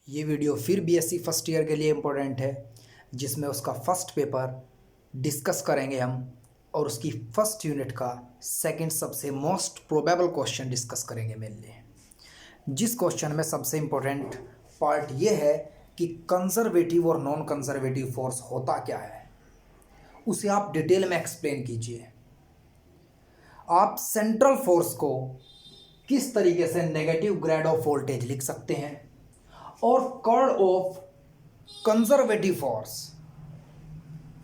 ये वीडियो फिर BSc first year के लिए इम्पोर्टेंट है, जिसमें उसका फर्स्ट पेपर डिस्कस करेंगे हम और उसकी फर्स्ट यूनिट का सेकंड सबसे मोस्ट प्रोबेबल क्वेश्चन डिस्कस करेंगे मेनली। जिस क्वेश्चन में सबसे इम्पोर्टेंट पार्ट ये है कि कंजर्वेटिव और नॉन कंजर्वेटिव फोर्स होता क्या है, उसे आप डिटेल में एक्सप्लेन कीजिए। आप सेंट्रल फोर्स को किस तरीके से नेगेटिव ग्रेड ऑफ वोल्टेज लिख सकते हैं और curl of conservative force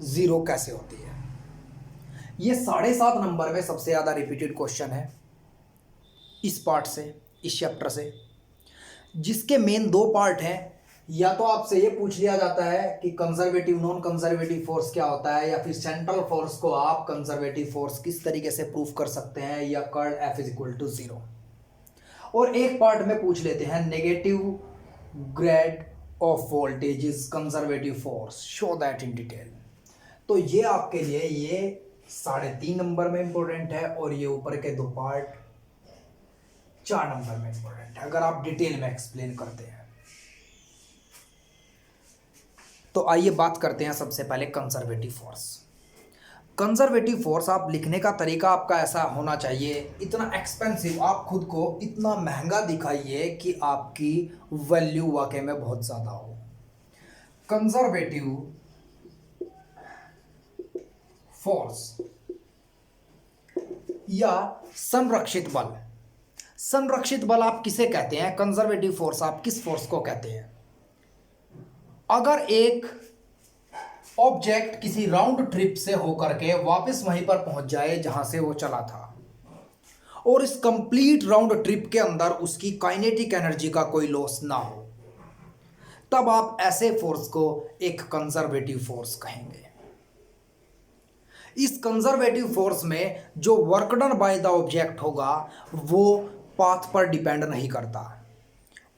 zero कैसे होती है। ये 7.5 नंबर में सबसे ज़्यादा रिपीटेड क्वेश्चन है इस पार्ट से, इस चैप्टर से, जिसके मेन 2 पार्ट हैं। या तो आपसे ये पूछ लिया जाता है कि कंजर्वेटिव नॉन कंजर्वेटिव फोर्स क्या होता है, या फिर सेंट्रल फोर्स को आप कंजर्वेटिव फोर्स किस तरीके से प्रूफ कर सकते हैं, या curl F is equal to 0। और एक पार्ट में पूछ लेते हैं negative grad of voltage is conservative force, show that in detail. तो ये आपके लिए ये 3.5 नंबर में इंपॉर्टेंट है और ये ऊपर के 2 पार्ट 4 नंबर में इंपॉर्टेंट है अगर आप डिटेल में एक्सप्लेन करते हैं। तो आइए बात करते हैं सबसे पहले कंजर्वेटिव फोर्स। कंजर्वेटिव फोर्स आप लिखने का तरीका आपका ऐसा होना चाहिए, इतना एक्सपेंसिव, आप खुद को इतना महंगा दिखाइए कि आपकी वैल्यू वाकई में बहुत ज़्यादा हो। कंजर्वेटिव फोर्स या संरक्षित बल। संरक्षित बल आप किसे कहते हैं, कंजर्वेटिव फोर्स आप किस फोर्स को कहते हैं? अगर एक ऑब्जेक्ट किसी राउंड ट्रिप से होकर के वापस वहीं पर पहुंच जाए जहां से वो चला था, और इस कंप्लीट राउंड ट्रिप के अंदर उसकी काइनेटिक एनर्जी का कोई लॉस ना हो, तब आप ऐसे फोर्स को एक कंजर्वेटिव फोर्स कहेंगे। इस कंजर्वेटिव फोर्स में जो work done by the object होगा वो पाथ पर डिपेंड नहीं करता,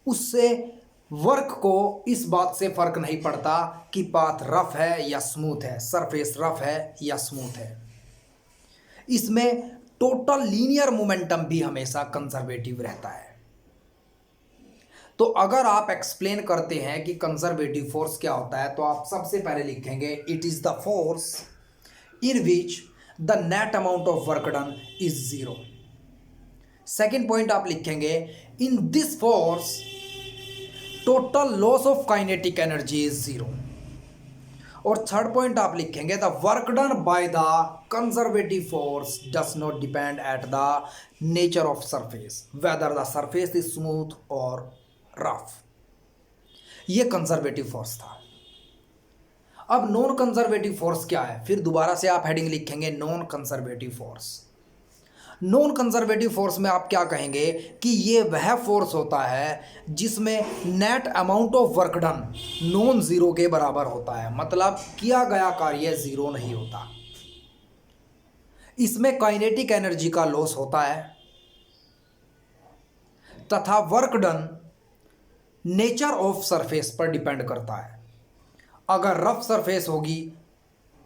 उससे वर्क को इस बात से फर्क नहीं पड़ता कि पाथ रफ है या स्मूथ है, सरफेस रफ है या स्मूथ है। इसमें टोटल लीनियर मोमेंटम भी हमेशा कंजर्वेटिव रहता है। तो अगर आप एक्सप्लेन करते हैं कि कंजर्वेटिव फोर्स क्या होता है, तो आप सबसे पहले लिखेंगे it is the force in which the net amount of work done is 0। Second point आप लिखेंगे in this force total loss of kinetic energy is 0। और थर्ड पॉइंट आप लिखेंगे the work done by the conservative force does not depend at the nature of surface, whether the surface is smooth और rough. ये conservative force था। अब non conservative force क्या है, फिर दोबारा से आप हेडिंग लिखेंगे non conservative force. Non conservative force में आप क्या कहेंगे कि ये वह फोर्स होता है जिसमें net amount of work done non zero के बराबर होता है, मतलब किया गया कार्य जीरो नहीं होता। इसमें काइनेटिक एनर्जी का लॉस होता है तथा work done nature of surface पर डिपेंड करता है। अगर रफ सरफेस होगी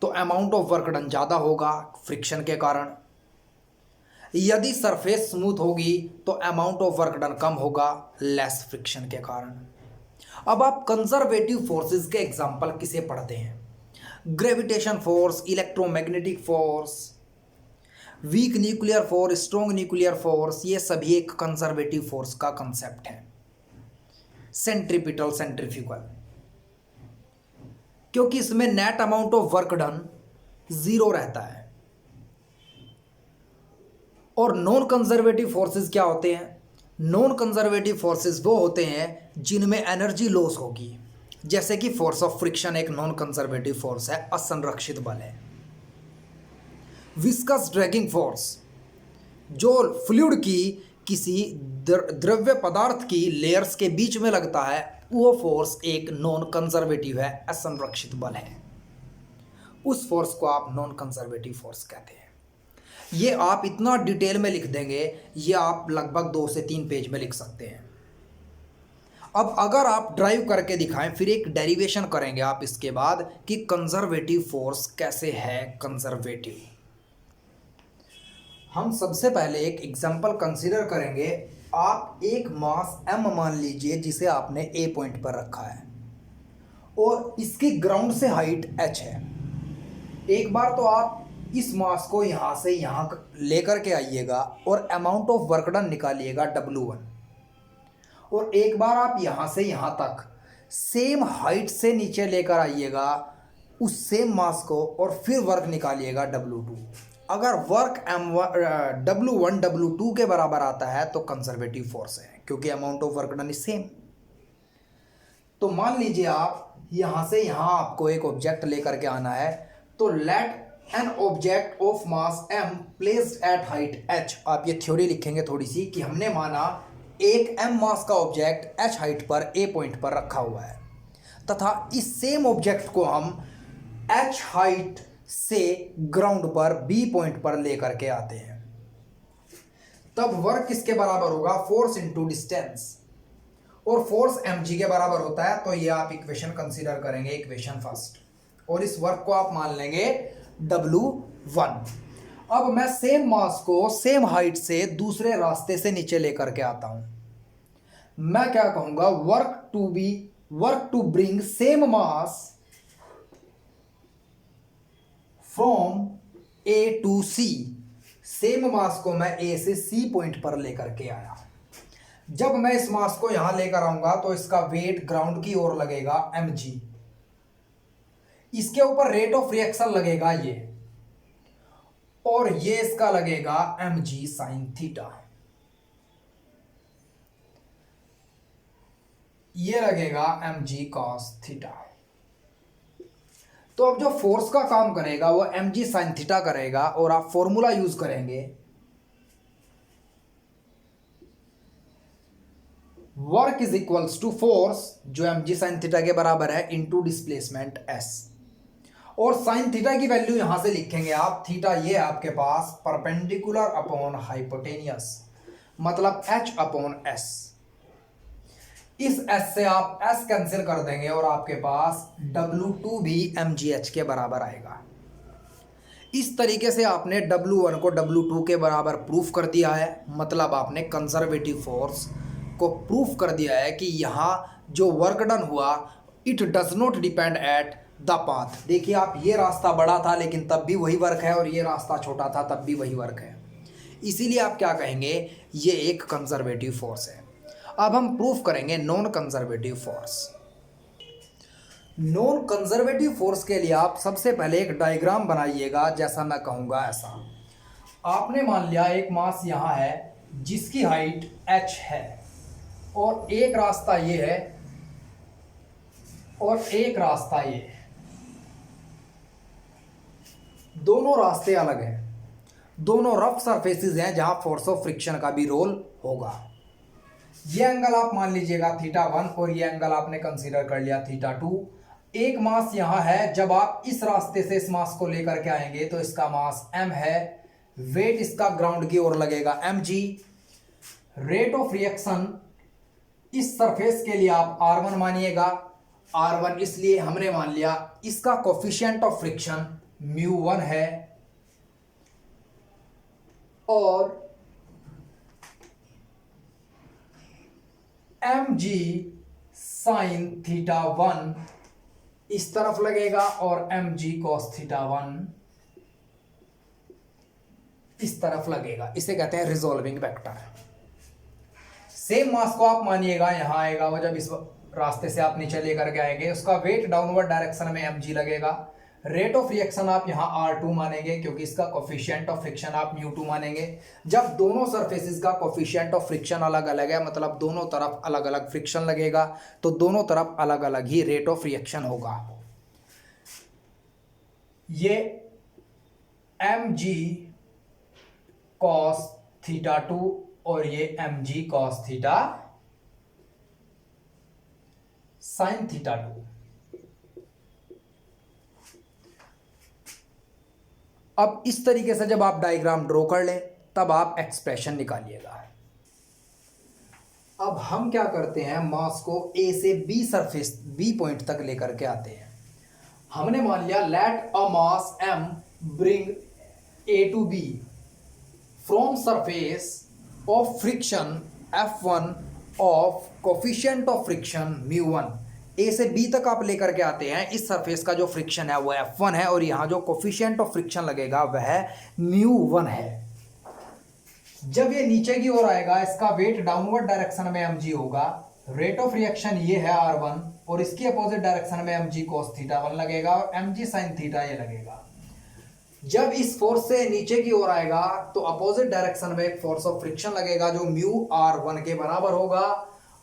तो अमाउंट ऑफ वर्क डन ज़्यादा होगा फ्रिक्शन के कारण, यदि सरफेस स्मूथ होगी तो अमाउंट ऑफ वर्क डन कम होगा लेस फ्रिक्शन के कारण। अब आप कंजर्वेटिव फोर्सेस के एग्जांपल किसे पढ़ते हैं? Gravitation force, electromagnetic force, weak nuclear force, strong nuclear force, ये सभी एक कंजर्वेटिव फोर्स का कंसेप्ट है। सेंट्रीपिटल, सेंट्रीफ्यूगल, क्योंकि इसमें net amount of work done 0 रहता है। और नॉन कंजर्वेटिव फोर्सेस क्या होते हैं? नॉन कंजर्वेटिव फोर्सेस वो होते हैं जिनमें एनर्जी लॉस होगी, जैसे कि फोर्स ऑफ फ्रिक्शन एक नॉन कंजर्वेटिव फोर्स है, असंरक्षित बल है। विस्कस ड्रैगिंग फोर्स, जो फ्लूइड की किसी द्रव्य पदार्थ की लेयर्स के बीच में लगता है, वो फोर्स एक नॉन कंजर्वेटिव है, असंरक्षित बल है। उस फोर्स को आप नॉन कंजर्वेटिव फोर्स कहते हैं। ये आप इतना डिटेल में लिख देंगे, ये आप लगभग 2 से 3 पेज में लिख सकते हैं। अब अगर आप ड्राइव करके दिखाएं, फिर एक डेरिवेशन करेंगे आप इसके बाद कि कंजर्वेटिव फोर्स कैसे है कंजर्वेटिव। हम सबसे पहले एक एग्जांपल कंसीडर करेंगे आप एक मास m मान लीजिए जिसे आपने a पॉइंट पर रखा है और इसकी ग्राउंड से हाइट h है। एक बार तो आप इस मास को यहाँ से यहाँ लेकर के आइएगा और अमाउंट ऑफ वर्क डन निकालिएगा W1, और एक बार आप यहाँ से यहाँ तक सेम हाइट से नीचे लेकर आइएगा उस सेम मास को और फिर वर्क निकालिएगा W2। अगर वर्क W1 W2 के बराबर आता है तो कंजर्वेटिव फोर्स है, क्योंकि amount of work done is same. तो मान लीजिए आप यहाँ से यहाँ आपको एक ऑब्जेक्ट लेकर के आना है, तो let an object of mass m placed at height h। आप ये थ्योरी लिखेंगे थोड़ी सी कि हमने माना एक m मास का ऑब्जेक्ट h हाइट पर a पॉइंट पर रखा हुआ है, तथा इस सेम ऑब्जेक्ट को हम h हाइट से ग्राउंड पर b पॉइंट पर लेकर के आते हैं। तब वर्क किसके बराबर होगा? फोर्स इनटू डिस्टेंस, और फोर्स mg के बराबर होता है। तो ये आप इक्वेशन कंसीडर करेंगे, इक्वेशन फर्स्ट, और इस वर्क को आप मान लेंगे W1। अब मैं सेम मास को सेम हाइट से दूसरे रास्ते से नीचे लेकर के आता हूं। मैं क्या कहूंगा? Work to bring same mass from A to C। Same mass को मैं A से C पॉइंट पर लेकर के आया। जब मैं इस मास को यहां लेकर आऊंगा तो इसका वेट ग्राउंड की ओर लगेगा mg, इसके ऊपर रेट ऑफ रिएक्शन लगेगा ये, और ये इसका लगेगा mg साइन थीटा, ये लगेगा mg cos थीटा। तो अब जो फोर्स का काम करेगा वो mg साइन थीटा करेगा, और आप फॉर्मूला यूज करेंगे work is equals to force, जो mg साइन थीटा के बराबर है, इनटू डिस्प्लेसमेंट s। और साइन थीटा की वैल्यू यहां से लिखेंगे आप, थीटा ये आपके पास परपेंडिकुलर अपॉन हाइपोटेनियस, मतलब h अपॉन s। इस s से आप s कैंसिल कर देंगे और आपके पास W2 भी mgh के बराबर आएगा। इस तरीके से आपने W1 को W2 के बराबर प्रूफ कर दिया है, मतलब आपने कंजर्वेटिव फोर्स को प्रूफ कर दिया है कि यहाँ जो वर्क डन हुआ it does not depend at the path. देखिए आप, ये रास्ता बड़ा था लेकिन तब भी वही वर्क है, और ये रास्ता छोटा था तब भी वही वर्क है, इसीलिए आप क्या कहेंगे? ये एक कंजर्वेटिव फोर्स है। अब हम प्रूफ करेंगे non conservative force. Non conservative force के लिए आप सबसे पहले एक डायग्राम बनाइएगा, जैसा मैं कहूँगा ऐसा। आपने मान लिया एक मास यहाँ है जिसकी हाइट h है, और एक रास्ता ये है और एक रास्ता ये है। दोनों रास्ते अलग हैं, दोनों रफ सरफेसेस हैं जहां फोर्स ऑफ फ्रिक्शन का भी रोल होगा। ये एंगल आप मान लीजिएगा θ1, और ये एंगल आपने कंसीडर कर लिया θ2। एक मास यहां है, जब आप इस रास्ते से इस मास को लेकर के आएंगे तो इसका मास m है, वेट इसका ग्राउंड की ओर लगेगा mg। रेट ऑफ रिएक्शन इस सरफेस के लिए आप r1 मानिएगा, r1 इसलिए हमने मान लिया इसका कोफिशिएंट ऑफ फ्रिक्शन μ1 है, और mg साइन θ1 इस तरफ लगेगा, और mg cos θ1 इस तरफ लगेगा। इसे कहते हैं रिजॉल्विंग वेक्टर। सेम मास को आप मानिएगा यहां आएगा, वो जब इस रास्ते से आप नीचे लेकर के आएंगे उसका वेट डाउनवर्ड डायरेक्शन में mg लगेगा। रेट ऑफ रिएक्शन आप यहाँ r2 मानेंगे, क्योंकि इसका कोफिशिएंट ऑफ फ्रिक्शन आप μ2 मानेंगे। जब दोनों सरफेसेस का कोफिशिएंट ऑफ फ्रिक्शन अलग अलग है, मतलब दोनों तरफ अलग अलग फ्रिक्शन लगेगा, तो दोनों तरफ अलग अलग ही रेट ऑफ रिएक्शन होगा। ये mg cos θ2 और ये mg cos θ sin θ2। अब इस तरीके से जब आप डायग्राम ड्रॉ कर लें तब आप एक्सप्रेशन निकालिएगा। अब हम क्या करते हैं, मास को A से B सरफेस B पॉइंट तक लेकर के आते हैं। हमने मान लिया let a mass m bring A to B from surface of friction F1 of coefficient of friction μ1। A से बी तक आप लेकर के आते हैं, इस सरफेस का जो फ्रिक्शन है वो F1 है और यहाँ जो कोफिशिएंट ऑफ फ्रिक्शन लगेगा वह μ1 है। जब ये नीचे की ओर आएगा इसका वेट डाउनवर्ड डायरेक्शन में mg होगा, रेट ऑफ रिएक्शन ये है r1 और इसकी अपोजिट डायरेक्शन में mg cos θ1 लगेगा और mg sin θ ये लगेगा। जब इस फोर्स से नीचे की ओर आएगा तो अपोजिट डायरेक्शन में एक फोर्स ऑफ फ्रिक्शन लगेगा जो μr1 के बराबर होगा।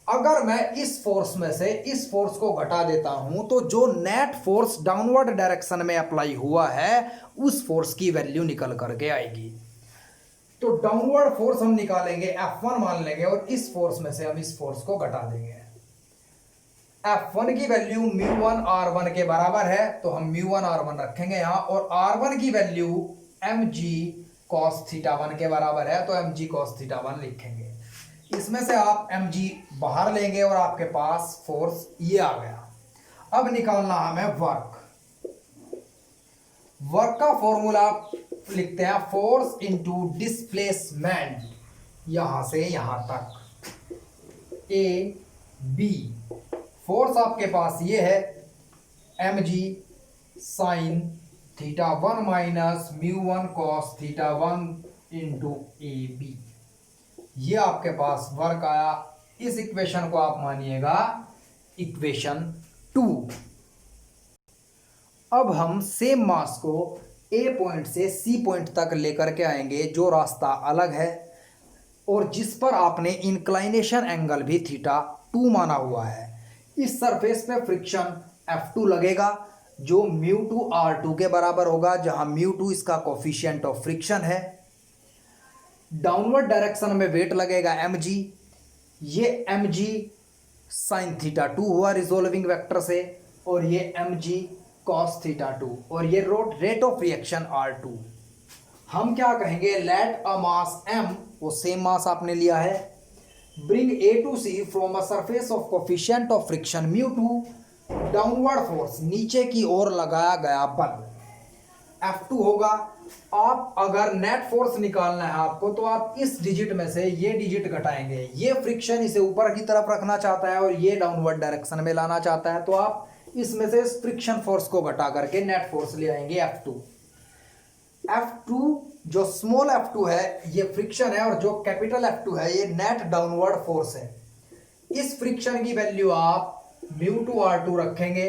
अगर मैं इस फोर्स में से इस फोर्स को घटा देता हूं तो जो नेट फोर्स डाउनवर्ड डायरेक्शन में अप्लाई हुआ है उस फोर्स की वैल्यू निकल करके आएगी। तो डाउनवर्ड फोर्स हम निकालेंगे, F1 मान लेंगे और इस फोर्स में से हम इस फोर्स को घटा देंगे। F1 की वैल्यू μ1 r1 के बराबर है तो हम μ1 r1 रखेंगे यहां और r1 की वैल्यू mg cos θ1 के बराबर है तो mg cos θ1 लिखेंगे। इसमें से आप mg बाहर लेंगे और आपके पास फोर्स ये आ गया। अब निकालना हमें वर्क का फॉर्मूला लिखते हैं, फोर्स इनटू डिस्प्लेसमेंट यहां से यहां तक ए बी। फोर्स आपके पास ये है mg sin θ1 minus μ1 cos θ1 into A B. ये आपके पास वर्क आया। इस इक्वेशन को आप मानिएगा इक्वेशन 2। अब हम सेम मास को ए पॉइंट से सी पॉइंट तक लेकर के आएंगे जो रास्ता अलग है और जिस पर आपने इंक्लाइनेशन एंगल भी θ2 माना हुआ है। इस सरफेस पे फ्रिक्शन F2 लगेगा जो μ2 r2 के बराबर होगा, जहां μ2 इसका कोफिशिएंट ऑफ फ्रिक्शन है। डाउनवर्ड डायरेक्शन में वेट लगेगा mg, ये mg sin θ2 हुआ रिजोल्विंग वेक्टर से और ये mg cos θ2 और ये रेट ऑफ रिएक्शन r2। हम क्या कहेंगे, लेट अ मास m, वो सेम मास आपने लिया है, bring A to C from a surface of coefficient of friction μ2, downward force नीचे की ओर लगाया गया बल F2 होगा। आप अगर नेट फोर्स निकालना है आपको तो आप इस डिजिट में से ये डिजिट घटाएंगे। ये फ्रिक्शन इसे ऊपर की तरफ रखना चाहता है और ये डाउनवर्ड डायरेक्शन में लाना चाहता है, तो आप इसमें से इस फ्रिक्शन फोर्स को घटा करके नेट फोर्स ले आएंगे F2। F2 जो स्मॉल F2 है ये फ्रिक्शन है और जो कैपिटल F2 है ये नेट डाउनवर्ड फोर्स है। इस फ्रिक्शन की वैल्यू आप μ2 r2 रखेंगे,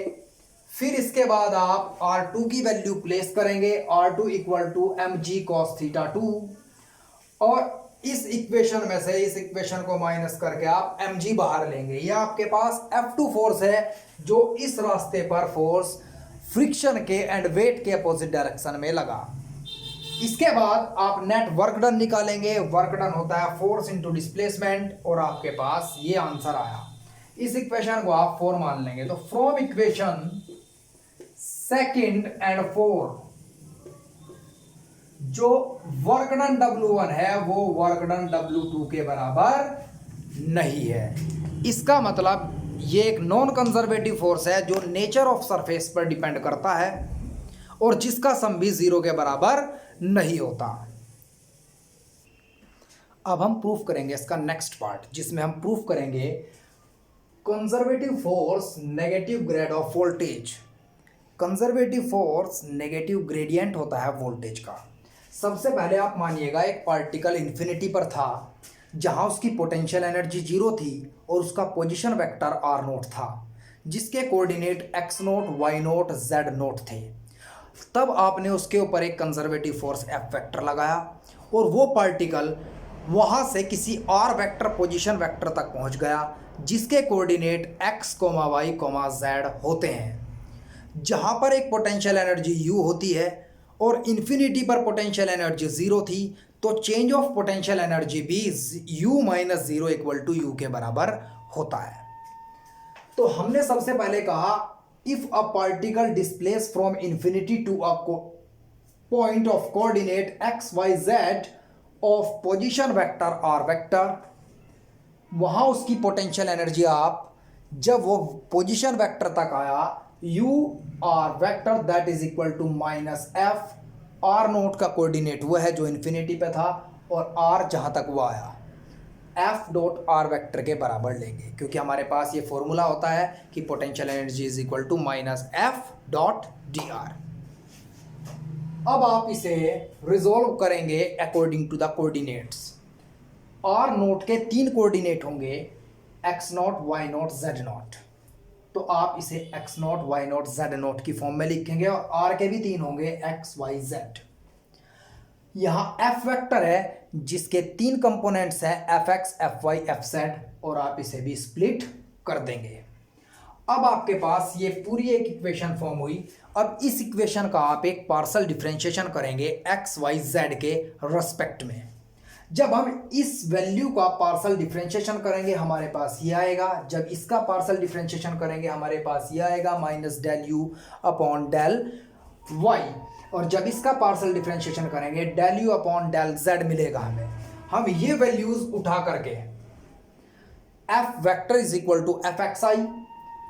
फिर इसके बाद आप r2 की वैल्यू प्लेस करेंगे, r2 equal to mg cos θ2 और इस इक्वेशन में से इस इक्वेशन को माइनस करके आप mg बाहर लेंगे। ये आपके पास F2 फोर्स है जो इस रास्ते पर फोर्स फ्रिक्शन के एंड वेट के अपोजिट डायरेक्शन में लगा। इसके बाद आप नेट वर्क डन निकालेंगे। वर्क डन होता है फोर्स इनटू डिस्प्लेसमेंट और आपके पास ये आंसर आया। इस इक्वेशन को आप 4 मान लेंगे। तो फ्रॉम इक्वेशन सेकंड एंड 4 जो वर्क डन W1 है वो वर्क डन W2 के बराबर नहीं है। इसका मतलब ये एक नॉन कंजर्वेटिव फोर्स है जो नेचर ऑफ सरफेस पर डिपेंड करता है और जिसका सम भी 0 के बराबर नहीं होता। अब हम प्रूफ करेंगे इसका नेक्स्ट पार्ट, जिसमें हम प्रूफ करेंगे conservative force negative grad of voltage. Conservative force negative gradient होता है वोल्टेज का। सबसे पहले आप मानिएगा एक पार्टिकल इन्फिनिटी पर था जहां उसकी पोटेंशियल एनर्जी 0 थी और उसका पोजीशन वेक्टर r0 था जिसके कोऑर्डिनेट x0, y0, z0 थे। तब आपने उसके ऊपर एक कंजर्वेटिव फोर्स F वेक्टर लगाया और वो पार्टिकल वहां से किसी r वेक्टर पोजीशन वेक्टर तक पहुंच गया जिसके कोऑर्डिनेट x, y, z होते हैं। जहां पर एक पोटेंशियल एनर्जी u होती है और इन्फिनिटी पर पोटेंशियल एनर्जी 0 थी, तो चेंज ऑफ पोटेंशियल एनर्जी भी u minus 0 equal to u के बराबर होता है। तो हमने सबसे पहले कहा if a particle displace from infinity to a point of coordinate x, y, z of position vector r vector, वहां उसकी पोटेंशियल एनर्जी आप जब वो पोजीशन वेक्टर तक आया u r vector that is equal to minus f, r naught का coordinate वो है जो इन्फिनिटी पे था और r जहां तक वो आया एफ डॉट आर वेक्टर के बराबर लेंगे, क्योंकि हमारे पास ये फॉर्मूला होता है कि potential energy is equal to minus F dot D R. अब आप इसे रिजोल्व करेंगे according to the coordinates. R naught के 3 कोऑर्डिनेट होंगे, X naught, Y naught, Z naught. तो आप इसे X naught, Y naught, Z naught की फॉर्म में लिखेंगे और आर के भी 3 होंगे, एक्स, वाई, जेड। यहां एफ वेक्टर है जिसके 3 कंपोनेंट्स हैं, F X, F Y, F Z, और आप इसे भी स्प्लिट कर देंगे। अब आपके पास ये पूरी एक इक्वेशन फॉर्म हुई। अब इस इक्वेशन का आप एक पार्शियल डिफरेंशिएशन करेंगे एक्स, वाई, जेड के रेस्पेक्ट में। जब हम इस वैल्यू का पार्शियल डिफरेंशिएशन करेंगे हमारे पास ये आएगा, जब इसका पार्शियल डिफरेंशिएशन करेंगे हमारे पास ये आएगा minus del U upon del Y, और जब इसका पार्शियल डिफरेंशिएशन करेंगे del U upon del Z मिलेगा हमें। हम ये वैल्यूज उठा करके F vector is equal to F X I,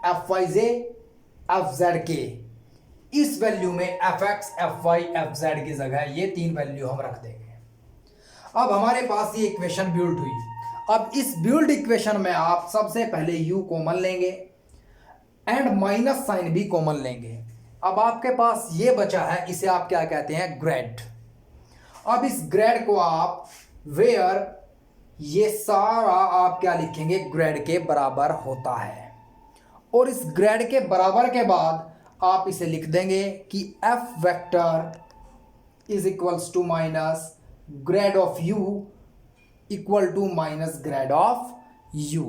F Y J, F Z K, इस वैल्यू में F X, F Y, F Z की जगह ये 3 वैल्यू हम रख देंगे। अब हमारे पास ये इक्वेशन बिल्ड हुई। अब इस बिल्ड इक्वेशन में आप सबसे पहले u कॉमन लेंगे एंड माइनस साइन भी कॉमन लेंगे। अब आपके पास ये बचा है, इसे आप क्या कहते हैं, ग्रेड। अब इस ग्रेड को आप वेयर, ये सारा आप क्या लिखेंगे, ग्रेड के बराबर होता है। और इस ग्रेड के बराबर के बाद आप इसे लिख देंगे कि F vector is equals to minus grad of u equal to minus grad of u।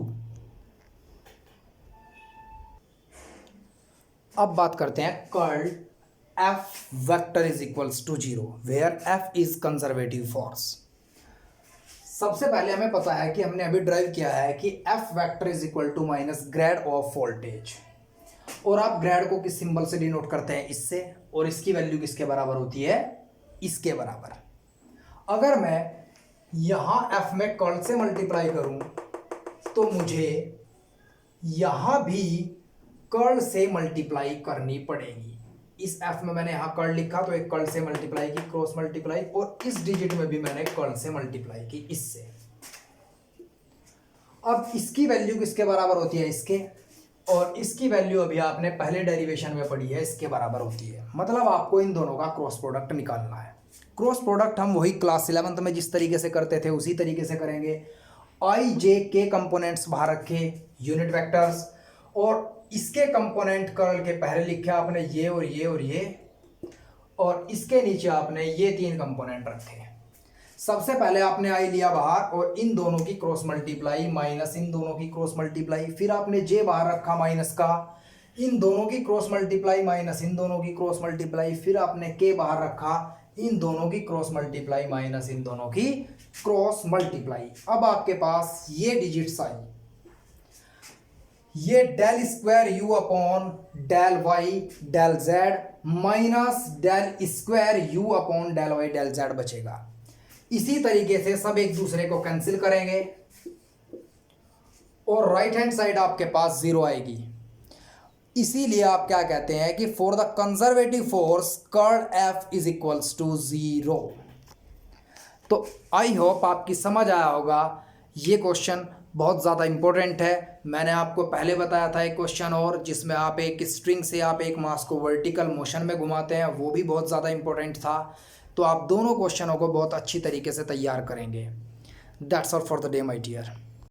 अब बात करते हैं curl f vector is equals to 0 where f is conservative force. सबसे पहले हमें पता है कि हमने अभी ड्राइव किया है कि f vector is equal to minus grad of voltage, और आप ग्रेड को किस सिंबल से डिनोट करते हैं, इससे, और इसकी वैल्यू किसके बराबर होती है, इसके बराबर। अगर मैं यहां f में कर्ल से मल्टीप्लाई करूं तो मुझे यहां भी कर्ल से मल्टीप्लाई करनी पड़ेगी। इस f में मैंने यहां कर्ल लिखा तो एक कर्ल से मल्टीप्लाई की, क्रॉस मल्टीप्लाई, और इस डिजिट में भी मैंने कर्ल से मल्टीप्लाई की, इससे। अब इसकी वैल्यू किसके बराबर होती है, इसके, और इसकी वैल्यू अभी आपने पहले डेरिवेशन में पढ़ी है, इसके बराबर होती है। मतलब आपको इन दोनों का क्रॉस प्रोडक्ट निकालना है। क्रॉस प्रोडक्ट हम वही क्लास 11th में जिस तरीके से करते थे उसी तरीके से करेंगे। आई जे के कंपोनेंट्स बाहर रखे, यूनिट वेक्टर्स, और इसके कंपोनेंट कर्ल के पहले लिखे आपने ये और ये और ये, और इसके नीचे आपने ये 3 कंपोनेंट रखे। सबसे पहले आपने आई लिया बाहर और इन दोनों की क्रॉस मल्टीप्लाई माइनस इन दोनों की क्रॉस मल्टीप्लाई, फिर आपने जे बाहर रखा माइनस का, इन दोनों की क्रॉस मल्टीप्लाई माइनस इन दोनों की क्रॉस मल्टीप्लाई, फिर आपने के बाहर रखा, इन दोनों की क्रॉस मल्टीप्लाई माइनस इन दोनों की क्रॉस मल्टीप्लाई। अब आपके पास ये डिजिट्स आई, ये del square U upon del Y del Z minus del square U upon del Y del Z बचेगा। इसी तरीके से सब एक दूसरे को कैंसिल करेंगे और राइट हैंड साइड आपके पास 0 आएगी। इसीलिए आप क्या कहते हैं कि for the conservative force curl F is equals to 0। तो आई होप आपकी समझ आया होगा। ये क्वेश्चन बहुत ज़्यादा इंपॉर्टेंट है। मैंने आपको पहले बताया था एक क्वेश्चन और, जिसमें आप एक स्ट्रिंग से आप एक मास को वर्टिकल मोशन में घुमाते हैं, वो भी बहुत ज़्यादा इंपॉर्टेंट था। तो आप दोनों क्वेश्चनों को बहुत अच्छी तरीके से तैयार करेंगे। That's all for the day my dear.